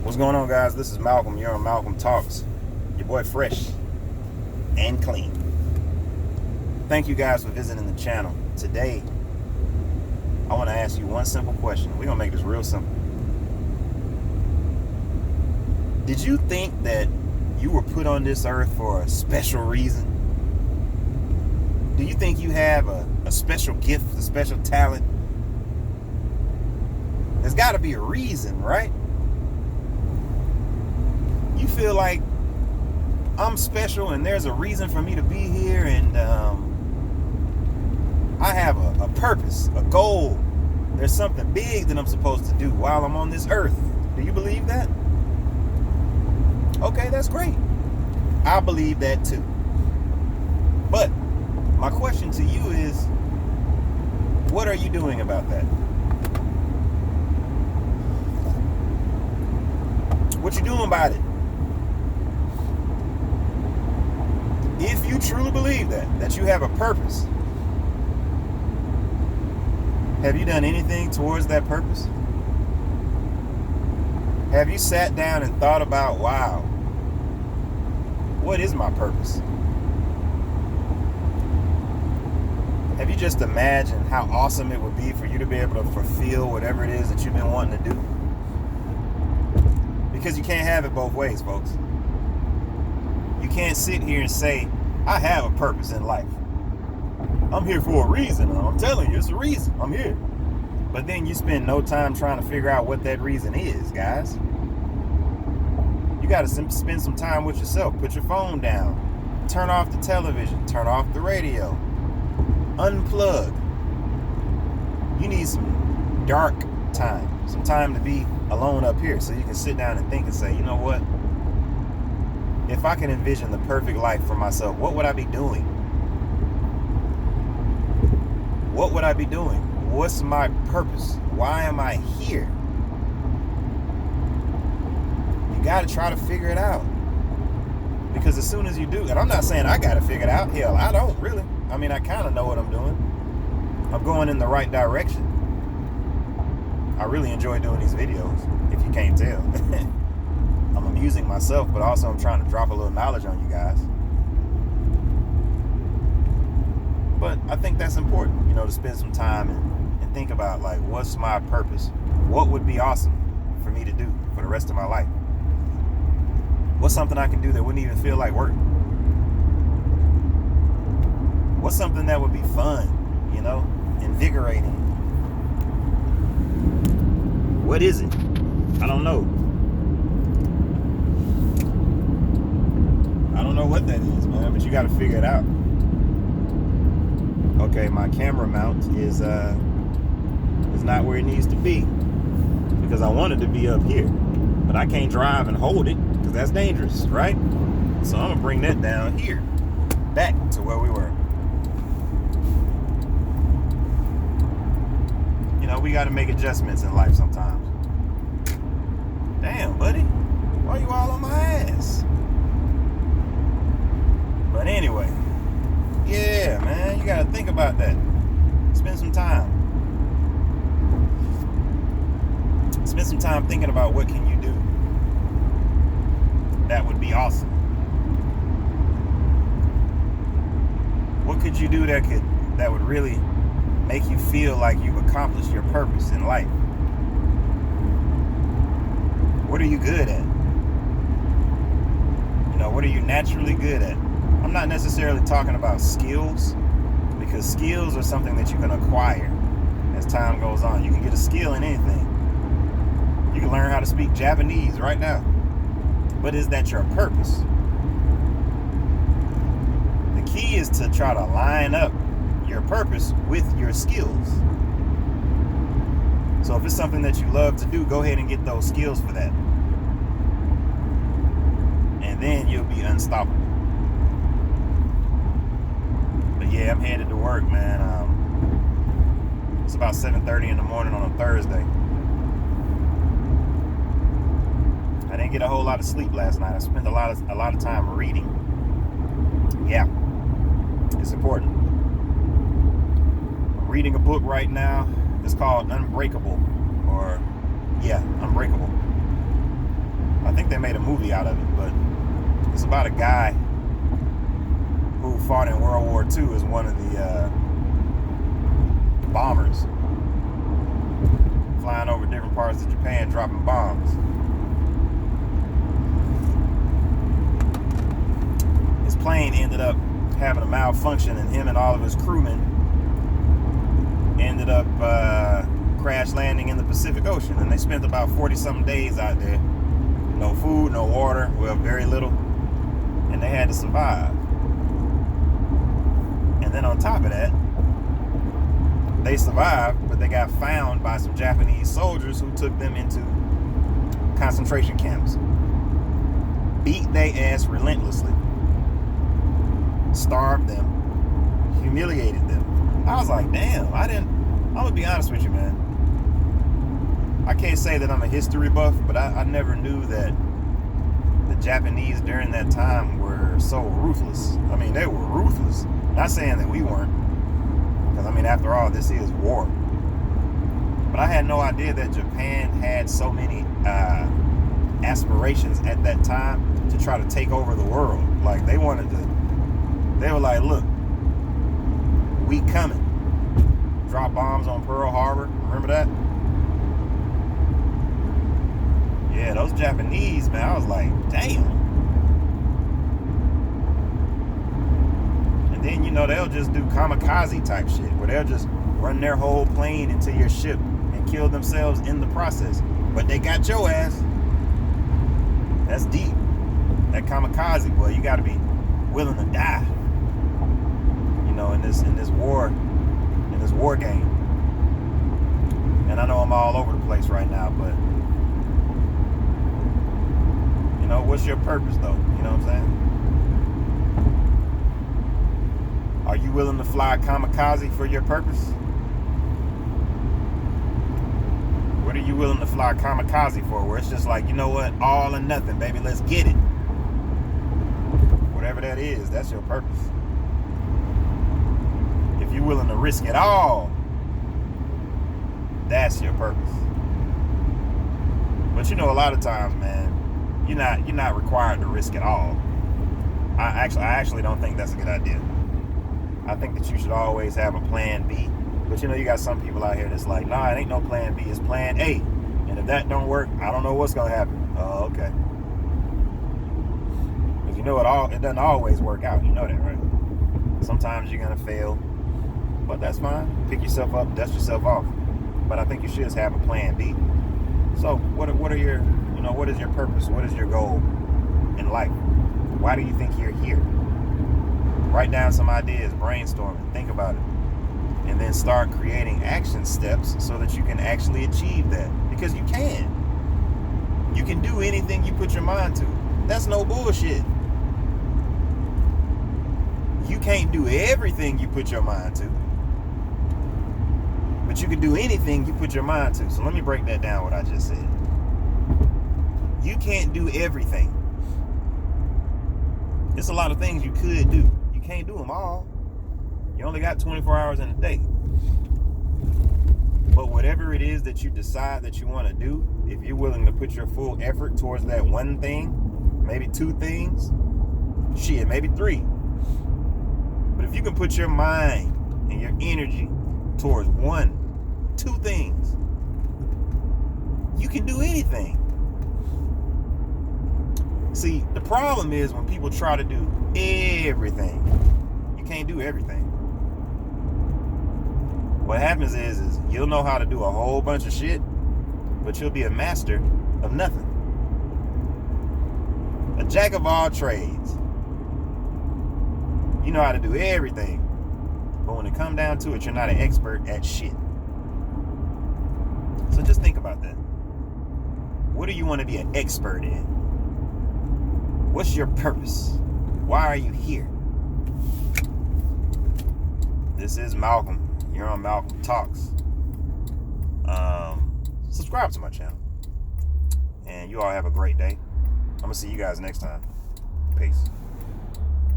What's going on, guys? This is Malcolm. You're on Malcolm Talks. Your boy Fresh and Clean. Thank you guys for visiting the channel. Today, I want to ask you one simple question. We're going to make this real simple. Did you think that you were put on this earth for a special reason? Do you think you have a special gift, a special talent? There's got to be a reason, right? You feel like I'm special and there's a reason for me to be here, and I have a purpose, a goal. There's something big that I'm supposed to do while I'm on this earth. Do you believe that? Okay, that's great. I believe that too. But my question to you is, what are you doing about that? What you doing about it? If you truly believe that you have a purpose, have you done anything towards that purpose? Have you sat down and thought about, wow, what is my purpose? Have you just imagined how awesome it would be for you to be able to fulfill whatever it is that you've been wanting to do? Because you can't have it both ways, folks. You can't sit here and say, I have a purpose in life. I'm here for a reason. I'm telling you, it's a reason. I'm here. But then you spend no time trying to figure out what that reason is, guys. You got to spend some time with yourself. Put your phone down. Turn off the television. Turn off the radio. Unplug. You need some dark time. Some time to be alone up here so you can sit down and think and say, you know what? If I can envision the perfect life for myself, what would I be doing? What would I be doing? What's my purpose? Why am I here? You got to try to figure it out. Because as soon as you do, and I'm not saying I got to figure it out. Hell, I don't really. I mean, I kind of know what I'm doing. I'm going in the right direction. I really enjoy doing these videos, if you can't tell. I'm amusing myself, but also I'm trying to drop a little knowledge on you guys. But I think that's important, to spend some time and think about, like, what's my purpose? What would be awesome for me to do for the rest of my life? What's something I can do that wouldn't even feel like work? What's something that would be fun, invigorating? What is it? I don't know. I don't know what that is, man, but you got to figure it out. Okay, my camera mount is not where it needs to be because I wanted to be up here, but I can't drive and hold it because that's dangerous, right? So I'm gonna bring that down here, back to where we were. We got to make adjustments in life sometimes. Damn, buddy, why you all on my ass? But anyway, yeah, man, you got to think about that. Spend some time. Spend some time thinking about what can you do that would be awesome. What could you do that would really make you feel like you've accomplished your purpose in life? What are you good at? What are you naturally good at? I'm not necessarily talking about skills, because skills are something that you can acquire as time goes on. You can get a skill in anything. You can learn how to speak Japanese right now. But is that your purpose? The key is to try to line up your purpose with your skills. So if it's something that you love to do, go ahead and get those skills for that. And then you'll be unstoppable. But yeah, I'm headed to work, man. It's about 7:30 in the morning on a Thursday. I didn't get a whole lot of sleep last night. I spent a lot of time reading. Yeah, it's important. I'm reading a book right now. It's called Unbreakable, Unbreakable. I think they made a movie out of it, but it's about a guy who fought in World War II as one of the bombers, flying over different parts of Japan, dropping bombs. His plane ended up having a malfunction, and him and all of his crewmen ended up crash landing in the Pacific Ocean, and they spent about 40-something days out there. No food, no water, well, very little, and they had to survive. And then on top of that, they survived, but they got found by some Japanese soldiers who took them into concentration camps, beat their ass relentlessly, starved them, humiliated them. I was like, damn, I'm gonna be honest with you, man. I can't say that I'm a history buff, but I never knew that the Japanese during that time were so ruthless. I mean, they were ruthless. Not saying that we weren't, because I mean, after all, this is war. But I had no idea that Japan had so many aspirations at that time to try to take over the world. Like, they were like, look, we coming. Drop bombs on Pearl Harbor, remember that? Yeah, those Japanese, man, I was like, damn. And then, you know, they'll just do kamikaze type shit, where they'll just run their whole plane into your ship and kill themselves in the process. But they got your ass. That's deep. That kamikaze, boy, you gotta be willing to die. You know, in this war game. And I know I'm all over the place right now, but you know, what's your purpose though? You know what I'm saying? Are you willing to fly kamikaze for your purpose? What are you willing to fly kamikaze for? Where it's just like, you know what? All or nothing, baby. Let's get it. Whatever that is, that's your purpose. If you're willing to risk it all, that's your purpose. But you know, a lot of times, man, you're not required to risk it all. I actually don't think that's a good idea. I think that you should always have a plan B. But you know, you got some people out here that's like, nah, it ain't no plan B, it's plan A. And if that don't work, I don't know what's gonna happen. Oh, okay. Because you know it doesn't always work out. You know that, right? Sometimes you're gonna fail, but that's fine. Pick yourself up, dust yourself off. But I think you should have a plan B. So what are your, you know, what is your purpose? What is your goal in life? Why do you think you're here? Write down some ideas, brainstorm it, think about it, and then start creating action steps so that you can actually achieve that. Because you can. You can do anything you put your mind to. That's no bullshit. You can't do everything you put your mind to, but you can do anything you put your mind to. So let me break that down, what I just said. You can't do everything. It's a lot of things you could do. You can't do them all. You only got 24 hours in a day. But whatever it is that you decide that you want to do, if you're willing to put your full effort towards that one thing, maybe two things, shit, maybe three. But if you can put your mind and your energy towards two things, you can do anything. See, the problem is when people try to do everything. You can't do everything. What happens is you'll know how to do a whole bunch of shit, but you'll be a master of nothing. A jack of all trades. You know how to do everything, but when it comes down to it, you're not an expert at shit. So just think about that. What do you want to be an expert in? What's your purpose? Why are you here? This is Malcolm. You're on Malcolm Talks. Subscribe to my channel. And you all have a great day. I'm going to see you guys next time. Peace.